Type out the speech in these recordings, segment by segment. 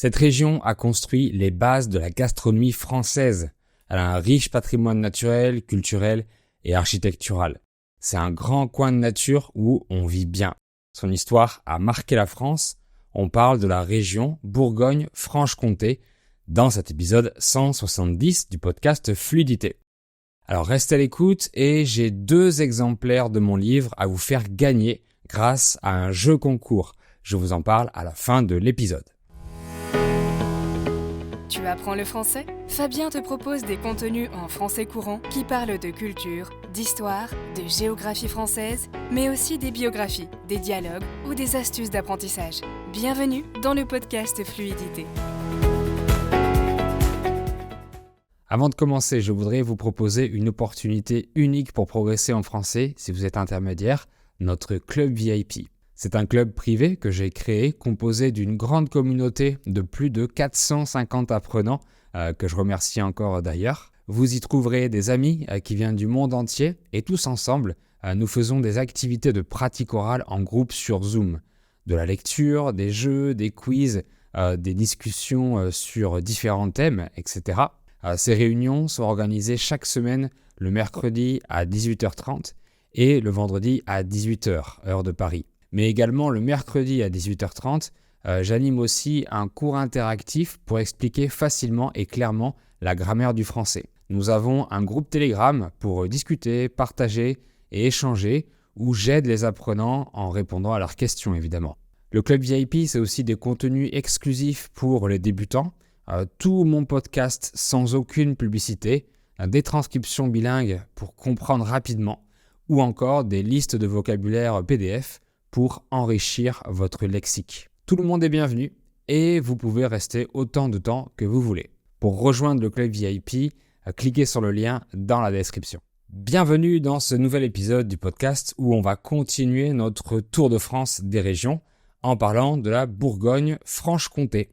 Cette région a construit les bases de la gastronomie française. Elle a un riche patrimoine naturel, culturel et architectural. C'est un grand coin de nature où on vit bien. Son histoire a marqué la France. On parle de la région Bourgogne-Franche-Comté dans cet épisode 170 du podcast Fluidité. Alors restez à l'écoute et j'ai 2 exemplaires de mon livre à vous faire gagner grâce à un jeu concours. Je vous en parle à la fin de l'épisode. Tu apprends le français ? Fabien te propose des contenus en français courant qui parlent de culture, d'histoire, de géographie française, mais aussi des biographies, des dialogues ou des astuces d'apprentissage. Bienvenue dans le podcast Fluidité. Avant de commencer, je voudrais vous proposer une opportunité unique pour progresser en français si vous êtes intermédiaire, notre club VIP. C'est un club privé que j'ai créé, composé d'une grande communauté de plus de 450 apprenants, que je remercie encore d'ailleurs. Vous y trouverez des amis qui viennent du monde entier et tous ensemble, nous faisons des activités de pratique orale en groupe sur Zoom. De la lecture, des jeux, des quiz, des discussions sur différents thèmes, etc. Ces réunions sont organisées chaque semaine le mercredi à 18h30 et le vendredi à 18h, heure de Paris. Mais également le mercredi à 18h30, j'anime aussi un cours interactif pour expliquer facilement et clairement la grammaire du français. Nous avons un groupe Telegram pour discuter, partager et échanger où j'aide les apprenants en répondant à leurs questions évidemment. Le club VIP, c'est aussi des contenus exclusifs pour les débutants, tout mon podcast sans aucune publicité, des transcriptions bilingues pour comprendre rapidement ou encore des listes de vocabulaire PDF pour enrichir votre lexique. Tout le monde est bienvenu et vous pouvez rester autant de temps que vous voulez. Pour rejoindre le club VIP, cliquez sur le lien dans la description. Bienvenue dans ce nouvel épisode du podcast où on va continuer notre tour de France des régions en parlant de la Bourgogne-Franche-Comté.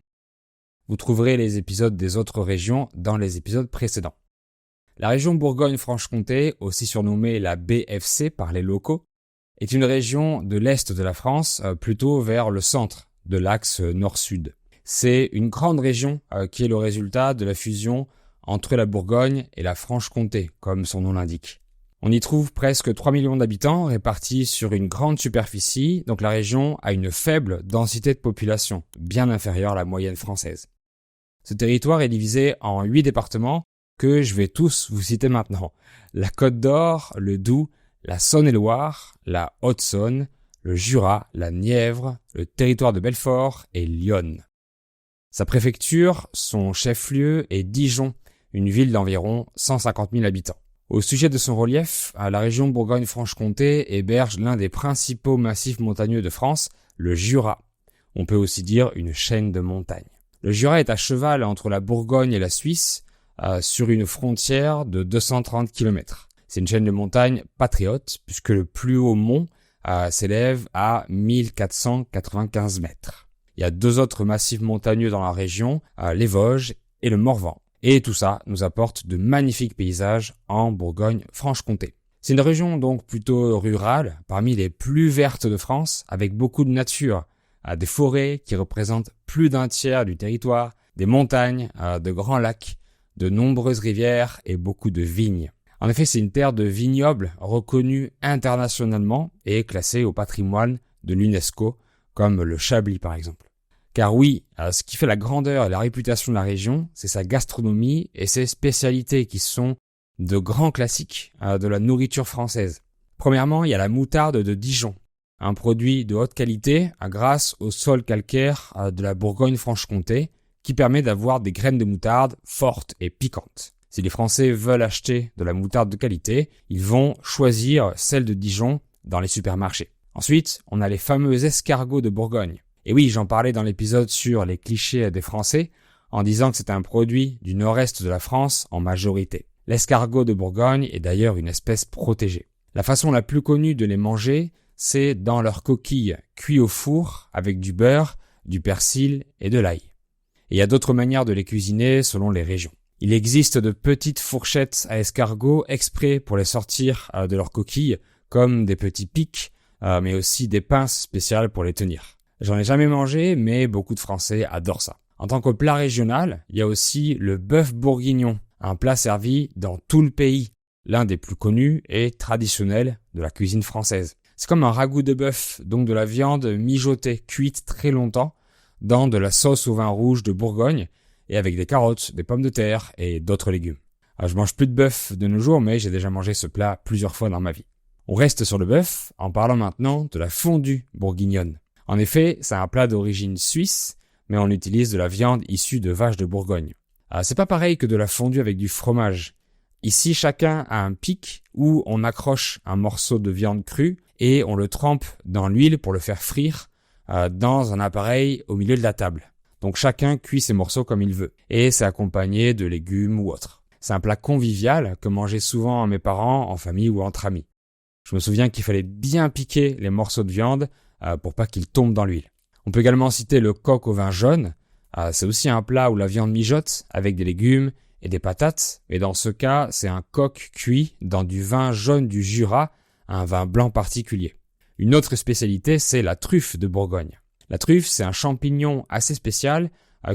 Vous trouverez les épisodes des autres régions dans les épisodes précédents. La région Bourgogne-Franche-Comté, aussi surnommée la BFC par les locaux, est une région de l'est de la France, plutôt vers le centre de l'axe nord-sud. C'est une grande région qui est le résultat de la fusion entre la Bourgogne et la Franche-Comté, comme son nom l'indique. On y trouve presque 3 millions d'habitants répartis sur une grande superficie, donc la région a une faible densité de population, bien inférieure à la moyenne française. Ce territoire est divisé en 8 départements que je vais tous vous citer maintenant. La Côte d'Or, le Doubs, la Saône-et-Loire, la Haute-Saône, le Jura, la Nièvre, le territoire de Belfort et l'Yonne. Sa préfecture, son chef-lieu est Dijon, une ville d'environ 150 000 habitants. Au sujet de son relief, la région Bourgogne-Franche-Comté héberge l'un des principaux massifs montagneux de France, le Jura. On peut aussi dire une chaîne de montagnes. Le Jura est à cheval entre la Bourgogne et la Suisse, sur une frontière de 230 km. C'est une chaîne de montagnes patriote, puisque le plus haut mont s'élève à 1495 mètres. Il y a 2 autres massifs montagneux dans la région, les Vosges et le Morvan. Et tout ça nous apporte de magnifiques paysages en Bourgogne-Franche-Comté. C'est une région donc plutôt rurale, parmi les plus vertes de France, avec beaucoup de nature, des forêts qui représentent plus d'un tiers du territoire, des montagnes, de grands lacs, de nombreuses rivières et beaucoup de vignes. En effet, c'est une terre de vignobles reconnue internationalement et classée au patrimoine de l'UNESCO, comme le Chablis par exemple. Car oui, ce qui fait la grandeur et la réputation de la région, c'est sa gastronomie et ses spécialités qui sont de grands classiques de la nourriture française. Premièrement, il y a la moutarde de Dijon, un produit de haute qualité grâce au sol calcaire de la Bourgogne-Franche-Comté qui permet d'avoir des graines de moutarde fortes et piquantes. Si les Français veulent acheter de la moutarde de qualité, ils vont choisir celle de Dijon dans les supermarchés. Ensuite, on a les fameux escargots de Bourgogne. Et oui, j'en parlais dans l'épisode sur les clichés des Français, en disant que c'est un produit du nord-est de la France en majorité. L'escargot de Bourgogne est d'ailleurs une espèce protégée. La façon la plus connue de les manger, c'est dans leurs coquilles cuites au four avec du beurre, du persil et de l'ail. Et il y a d'autres manières de les cuisiner selon les régions. Il existe de petites fourchettes à escargots exprès pour les sortir de leurs coquilles, comme des petits pics, mais aussi des pinces spéciales pour les tenir. J'en ai jamais mangé, mais beaucoup de Français adorent ça. En tant que plat régional, il y a aussi le bœuf bourguignon, un plat servi dans tout le pays, l'un des plus connus et traditionnels de la cuisine française. C'est comme un ragoût de bœuf, donc de la viande mijotée, cuite très longtemps, dans de la sauce au vin rouge de Bourgogne, et avec des carottes, des pommes de terre et d'autres légumes. Alors, je mange plus de bœuf de nos jours, mais j'ai déjà mangé ce plat plusieurs fois dans ma vie. On reste sur le bœuf en parlant maintenant de la fondue bourguignonne. En effet, c'est un plat d'origine suisse, mais on utilise de la viande issue de vaches de Bourgogne. C'est pas pareil que de la fondue avec du fromage. Ici, chacun a un pic où on accroche un morceau de viande crue et on le trempe dans l'huile pour le faire frire dans un appareil au milieu de la table. Donc chacun cuit ses morceaux comme il veut et c'est accompagné de légumes ou autre. C'est un plat convivial que mangeaient souvent mes parents en famille ou entre amis. Je me souviens qu'il fallait bien piquer les morceaux de viande pour pas qu'ils tombent dans l'huile. On peut également citer le coq au vin jaune. C'est aussi un plat où la viande mijote avec des légumes et des patates. Et dans ce cas, c'est un coq cuit dans du vin jaune du Jura, un vin blanc particulier. Une autre spécialité, c'est la truffe de Bourgogne. La truffe, c'est un champignon assez spécial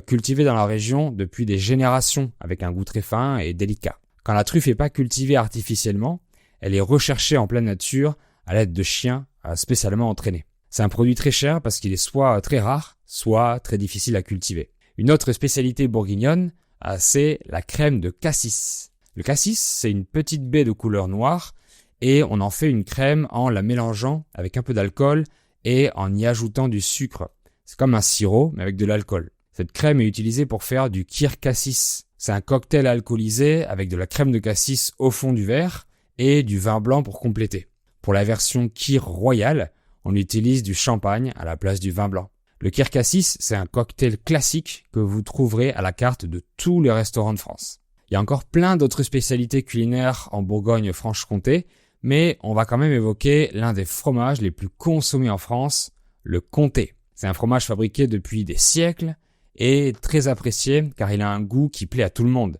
cultivé dans la région depuis des générations avec un goût très fin et délicat. Quand la truffe n'est pas cultivée artificiellement, elle est recherchée en pleine nature à l'aide de chiens spécialement entraînés. C'est un produit très cher parce qu'il est soit très rare, soit très difficile à cultiver. Une autre spécialité bourguignonne, c'est la crème de cassis. Le cassis, c'est une petite baie de couleur noire et on en fait une crème en la mélangeant avec un peu d'alcool et en y ajoutant du sucre. C'est comme un sirop mais avec de l'alcool. Cette crème est utilisée pour faire du kir cassis. C'est un cocktail alcoolisé avec de la crème de cassis au fond du verre et du vin blanc pour compléter. Pour la version kir royale, on utilise du champagne à la place du vin blanc. Le kir cassis, c'est un cocktail classique que vous trouverez à la carte de tous les restaurants de France. Il y a encore plein d'autres spécialités culinaires en Bourgogne-Franche-Comté, mais on va quand même évoquer l'un des fromages les plus consommés en France, le comté. C'est un fromage fabriqué depuis des siècles et très apprécié car il a un goût qui plaît à tout le monde.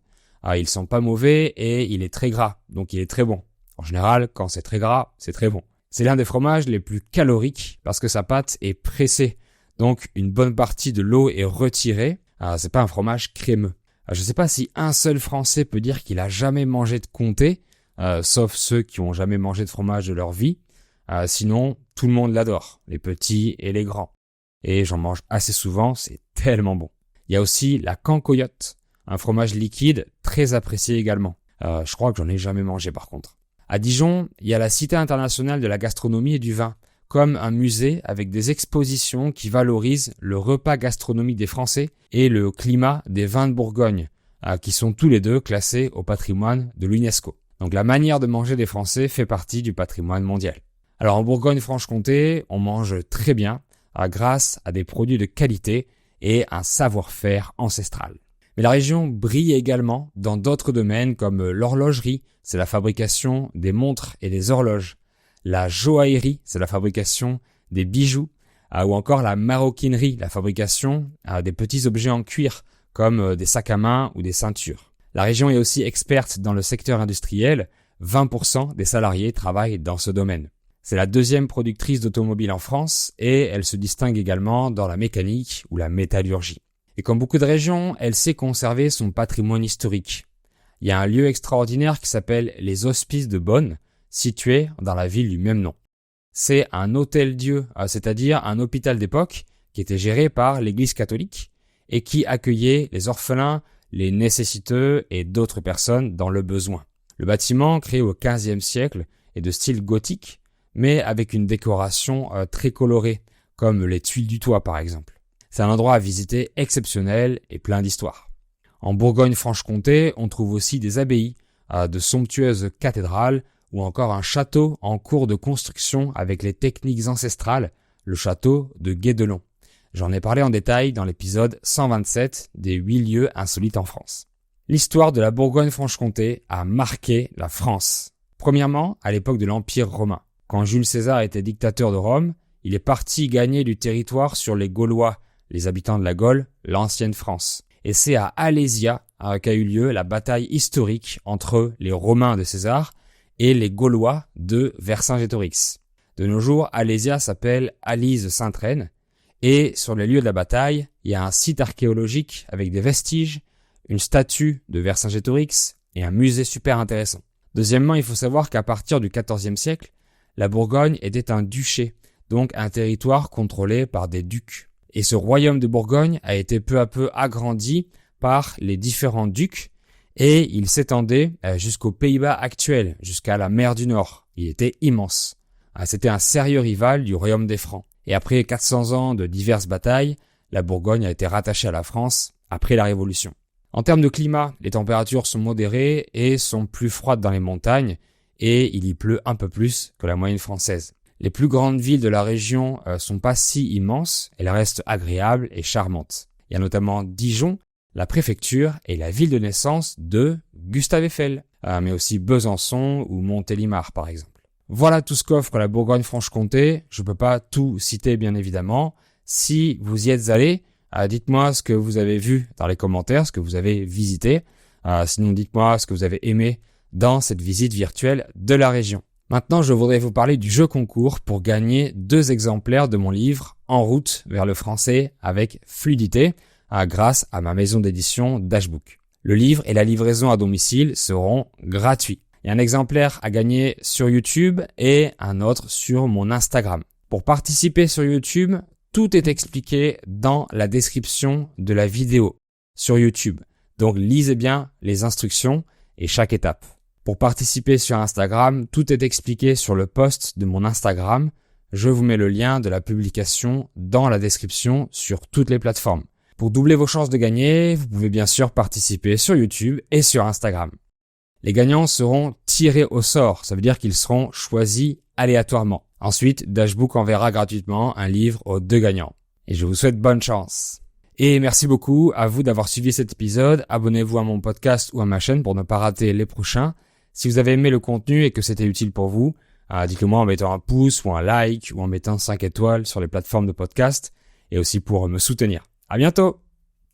Ils sont pas mauvais et il est très gras, donc il est très bon. En général, quand c'est très gras, c'est très bon. C'est l'un des fromages les plus caloriques parce que sa pâte est pressée. Donc, une bonne partie de l'eau est retirée. C'est pas un fromage crémeux. Je sais pas si un seul Français peut dire qu'il a jamais mangé de comté, sauf ceux qui ont jamais mangé de fromage de leur vie. Sinon, tout le monde l'adore, les petits et les grands. Et j'en mange assez souvent, c'est tellement bon. Il y a aussi la cancoyote, un fromage liquide très apprécié également. Je crois que j'en ai jamais mangé par contre. À Dijon, il y a la Cité internationale de la gastronomie et du vin, comme un musée avec des expositions qui valorisent le repas gastronomique des Français et le climat des vins de Bourgogne, qui sont tous les deux classés au patrimoine de l'UNESCO. Donc la manière de manger des Français fait partie du patrimoine mondial. Alors en Bourgogne-Franche-Comté, on mange très bien grâce à des produits de qualité et un savoir-faire ancestral. Mais la région brille également dans d'autres domaines comme l'horlogerie, c'est la fabrication des montres et des horloges. La joaillerie, c'est la fabrication des bijoux. Ou encore la maroquinerie, la fabrication des petits objets en cuir comme des sacs à main ou des ceintures. La région est aussi experte dans le secteur industriel. 20% des salariés travaillent dans ce domaine. C'est la deuxième productrice d'automobiles en France et elle se distingue également dans la mécanique ou la métallurgie. Et comme beaucoup de régions, elle sait conserver son patrimoine historique. Il y a un lieu extraordinaire qui s'appelle les Hospices de Beaune, situé dans la ville du même nom. C'est un hôtel-dieu, c'est-à-dire un hôpital d'époque qui était géré par l'Église catholique et qui accueillait les orphelins, les nécessiteux et d'autres personnes dans le besoin. Le bâtiment, créé au XVe siècle, est de style gothique, mais avec une décoration très colorée, comme les tuiles du toit par exemple. C'est un endroit à visiter exceptionnel et plein d'histoire. En Bourgogne-Franche-Comté, on trouve aussi des abbayes, de somptueuses cathédrales ou encore un château en cours de construction avec les techniques ancestrales, le château de Guédelon. J'en ai parlé en détail dans l'épisode 127 des 8 lieux insolites en France. L'histoire de la Bourgogne-Franche-Comté a marqué la France. Premièrement, à l'époque de l'Empire romain. Quand Jules César était dictateur de Rome, il est parti gagner du territoire sur les Gaulois, les habitants de la Gaule, l'ancienne France. Et c'est à Alésia qu'a eu lieu la bataille historique entre les Romains de César et les Gaulois de Vercingétorix. De nos jours, Alésia s'appelle Alise Sainte-Reine et sur les lieux de la bataille, il y a un site archéologique avec des vestiges, une statue de Vercingétorix et un musée super intéressant. Deuxièmement, il faut savoir qu'à partir du XIVe siècle, la Bourgogne était un duché, donc un territoire contrôlé par des ducs. Et ce royaume de Bourgogne a été peu à peu agrandi par les différents ducs et il s'étendait jusqu'aux Pays-Bas actuels, jusqu'à la mer du Nord. Il était immense. C'était un sérieux rival du royaume des Francs. Et après 400 ans de diverses batailles, la Bourgogne a été rattachée à la France après la Révolution. En termes de climat, les températures sont modérées et sont plus froides dans les montagnes et il y pleut un peu plus que la moyenne française. Les plus grandes villes de la région sont pas si immenses, elles restent agréables et charmantes. Il y a notamment Dijon, la préfecture et la ville de naissance de Gustave Eiffel, mais aussi Besançon ou Montélimar par exemple. Voilà tout ce qu'offre la Bourgogne-Franche-Comté. Je peux pas tout citer bien évidemment. Si vous y êtes allé, dites-moi ce que vous avez vu dans les commentaires, ce que vous avez visité. Sinon, dites-moi ce que vous avez aimé dans cette visite virtuelle de la région. Maintenant, je voudrais vous parler du jeu concours pour gagner 2 exemplaires de mon livre En route vers le français avec fluidité grâce à ma maison d'édition Dashbook. Le livre et la livraison à domicile seront gratuits. Il y a un exemplaire à gagner sur YouTube et un autre sur mon Instagram. Pour participer sur YouTube, tout est expliqué dans la description de la vidéo sur YouTube. Donc lisez bien les instructions et chaque étape. Pour participer sur Instagram, tout est expliqué sur le post de mon Instagram. Je vous mets le lien de la publication dans la description sur toutes les plateformes. Pour doubler vos chances de gagner, vous pouvez bien sûr participer sur YouTube et sur Instagram. Les gagnants seront tirés au sort, ça veut dire qu'ils seront choisis aléatoirement. Ensuite, Dashbook enverra gratuitement un livre aux 2 gagnants. Et je vous souhaite bonne chance. Et merci beaucoup à vous d'avoir suivi cet épisode. Abonnez-vous à mon podcast ou à ma chaîne pour ne pas rater les prochains. Si vous avez aimé le contenu et que c'était utile pour vous, dites-le moi en mettant un pouce ou un like ou en mettant 5 étoiles sur les plateformes de podcast et aussi pour me soutenir. À bientôt!